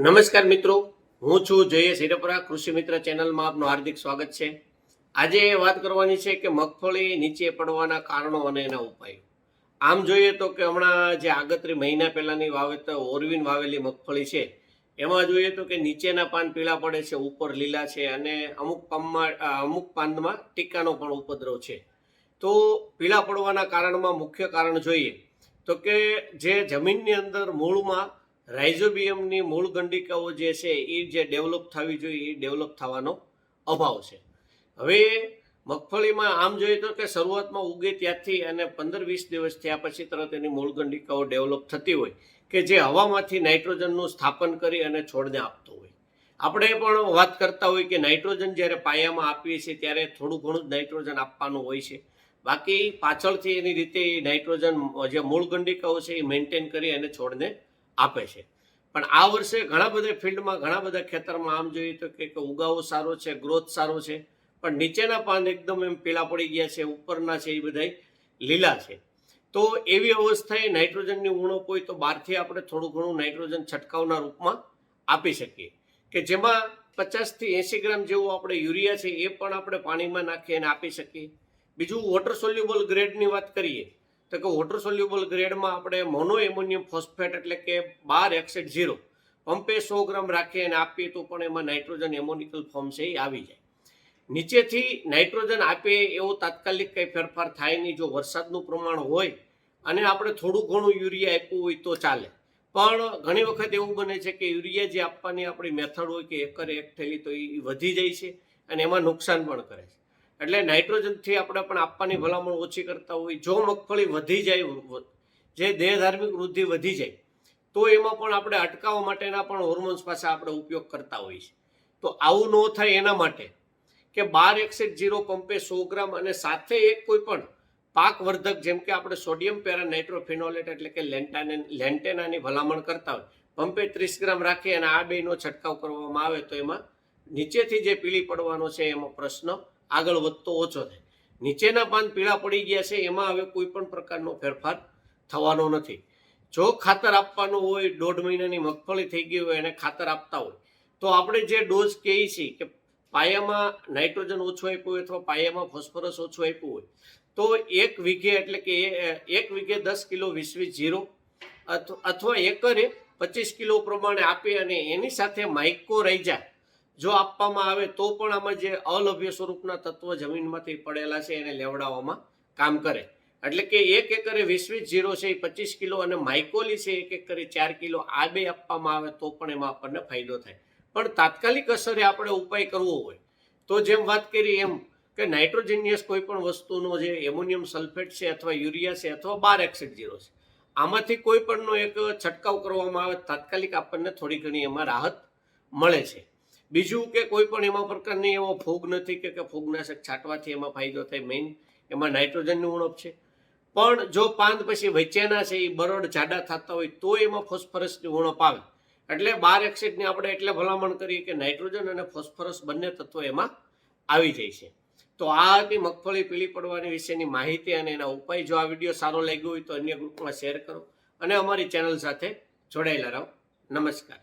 નમસ્કાર મિત્રો, હું છું જયેશ હિરપરા. કૃષિ મિત્ર ચેનલમાં આપનું હાર્દિક સ્વાગત છે. આજે વાત કરવાની છે કે મગફળી નીચે પડવાના કારણો અને એના ઉપાયો. આમ જોઈએ તો કે હમણાં જે આગતરી મહિના પહેલાંની વાવેતર ઓરવીન વાવેલી મગફળી છે, એમાં જોઈએ તો કે નીચેના પાન પીળા પડે છે, ઉપર લીલા છે અને અમુક પાનમાં ટીકાનો પણ ઉપદ્રવ છે. તો પીળા પડવાના કારણમાં મુખ્ય કારણ જોઈએ તો કે જે જમીનની અંદર મૂળમાં રાઇઝોબિયમની મૂળ ગંડિકાઓ જે છે એ જે ડેવલપ થવી જોઈએ એ ડેવલપ થવાનો અભાવ છે. હવે મગફળીમાં આમ જોઈએ તો કે શરૂઆતમાં ઉગે ત્યાંથી અને 15-20 દિવસ થયા પછી તરત એની મૂળ ગંડિકાઓ ડેવલપ થતી હોય કે જે હવામાંથી નાઇટ્રોજનનું સ્થાપન કરી અને છોડને આપતો હોય. આપણે પણ વાત કરતા હોય કે નાઇટ્રોજન જ્યારે પાયામાં આપીએ છીએ ત્યારે થોડું ઘણું જ નાઇટ્રોજન આપવાનું હોય છે. બાકી પાછળથી એની રીતે નાઇટ્રોજન જે મૂળ ગંડિકાઓ છે એ મેન્ટેન કરી અને છોડને આપે છે. પણ આ વર્ષે ઘણા બધા ફિલ્ડમાં ઘણા બધા ખેતરમાં આમ જોઈએ તો કે ઉગાવો સારો છે, ગ્રોથ સારો છે, પણ નીચેના પાન એકદમ એમ પીળા પડી ગયા છે, ઉપરના છે એ બધા લીલા છે. તો એવી અવસ્થાએ નાઇટ્રોજનની ઉણપ હોય તો બહારથી આપણે થોડું ઘણું નાઇટ્રોજન છંટકાવના રૂપમાં આપી શકીએ કે જેમાં 50 થી 80 ગ્રામ જેવું આપણે યુરિયા છે એ પણ આપણે પાણીમાં નાખી અને આપી શકીએ. બીજું વોટર સોલ્યુબલ ગ્રેડની વાત કરીએ તો કે વોટર સોલ્યુબલ ગ્રેડમાં આપણે મોનો એમોનિયમ ફોસ્ફેટ એટલે કે 12-1-0 પંપે 100 ગ્રામ રાખી અને આપીએ તો પણ એમાં નાઇટ્રોજન એમોનિકલ ફોર્મ છે એ આવી જાય. નીચેથી નાઇટ્રોજન આપે એવો તાત્કાલિક કંઈ ફેરફાર થાય નહીં. જો વરસાદનું પ્રમાણ હોય અને આપણે થોડું ઘણું યુરિયા આપ્યું હોય તો ચાલે, પણ ઘણી વખત એવું બને છે કે યુરિયા જે આપવાની આપણી મેથડ હોય કે એકરે એક થેલી તો એ વધી જાય છે અને એમાં નુકસાન પણ કરે છે. એટલે નાઇટ્રોજનથી આપણે પણ આપવાની ભલામણ ઓછી કરતા હોય. જો મગફળી વધી જાય, જે દેહધાર્મિક વૃદ્ધિ વધી જાય તો એમાં પણ આપણે અટકાવવા માટેના પણ હોર્મોન્સ પાસે આપણે ઉપયોગ કરતા હોઈએ છીએ. તો આવું ન થાય એના માટે કે 12-1-0 પંપે 100 ગ્રામ અને સાથે એક કોઈ પણ પાકવર્ધક જેમ કે આપણે સોડિયમ પેરાનાઇટ્રોફિનોલેટ એટલે કે લેન્ટેનાની ભલામણ કરતા હોય, પંપે 30 ગ્રામ રાખી અને આ બેનો છંટકાવ કરવામાં આવે તો એમાં નીચેથી જે પીળી પડવાનો છે એમાં પ્રશ્ન આગળ વધતો ઓછો થાય. નીચેના પાન પીળા પડી ગયા છે એમાં હવે કોઈ પણ પ્રકારનો ફેરફાર થવાનો નથી. જો ખાતર આપવાનું હોય, 1.5 મહિનાની મગફળી થઈ ગઈ હોય અને ખાતર આપતા હોય તો આપણે જે ડોઝ કહીએ છીએ કે પાયામાં નાઇટ્રોજન ઓછું આપ્યું હોય અથવા પાયામાં ફોસ્ફરસ ઓછું આપ્યું હોય તો 1 વીઘે એટલે કે 1 વીઘે 10 કિલો 20-20 અથવા એકરે 25 કિલો પ્રમાણે આપે અને એની સાથે માઇક્રોરાઇઝા જો આપવામાં આવે તો પણ આમાં જે અલભ્ય સ્વરૂપના તત્વ જમીનમાંથી પડેલા છે એને લેવડાવવામાં કામ કરે. એટલે કે 1 એકરે 20-20 છે એ 25 કિલો અને માઇકોલી છે 1 એકરે 4 કિલો આ બે આપવામાં આવે તો પણ એમાં આપણને ફાયદો થાય. પણ તાત્કાલિક અસરે આપણે ઉપાય કરવો હોય તો જેમ વાત કરી એમ કે નાઇટ્રોજનિયસ કોઈ પણ વસ્તુનો જે એમોનિયમ સલ્ફેટ છે અથવા યુરિયા છે અથવા 12-1-0 છે, આમાંથી કોઈ પણનો એક છંટકાવ કરવામાં આવે તાત્કાલિક આપણને થોડી ઘણી એમાં રાહત મળે છે. બીજું કે કોઈ પણ એમાં પ્રકારની એવો ફૂગ નથી કે ફૂગનાશક છાંટવાથી એમાં ફાયદો થાય. મેઇન એમાં નાઇટ્રોજનની ઉણપ છે. પણ જો પાન પછી વચ્ચેના છે એ બરડ જાડા થતા હોય તો એમાં ફોસ્ફરસની ઉણપ આવે. એટલે 12-1-ની આપણે એટલે ભલામણ કરીએ કે નાઇટ્રોજન અને ફોસ્ફરસ બંને તત્વો એમાં આવી જાય છે. તો આ હતી મગફળી પીળી પડવાની વિશેની માહિતી અને એના ઉપાય. જો આ વિડીયો સારો લાગ્યો હોય તો અન્ય ગ્રુપમાં શેર કરો અને અમારી ચેનલ સાથે જોડાયેલા રહો. નમસ્કાર.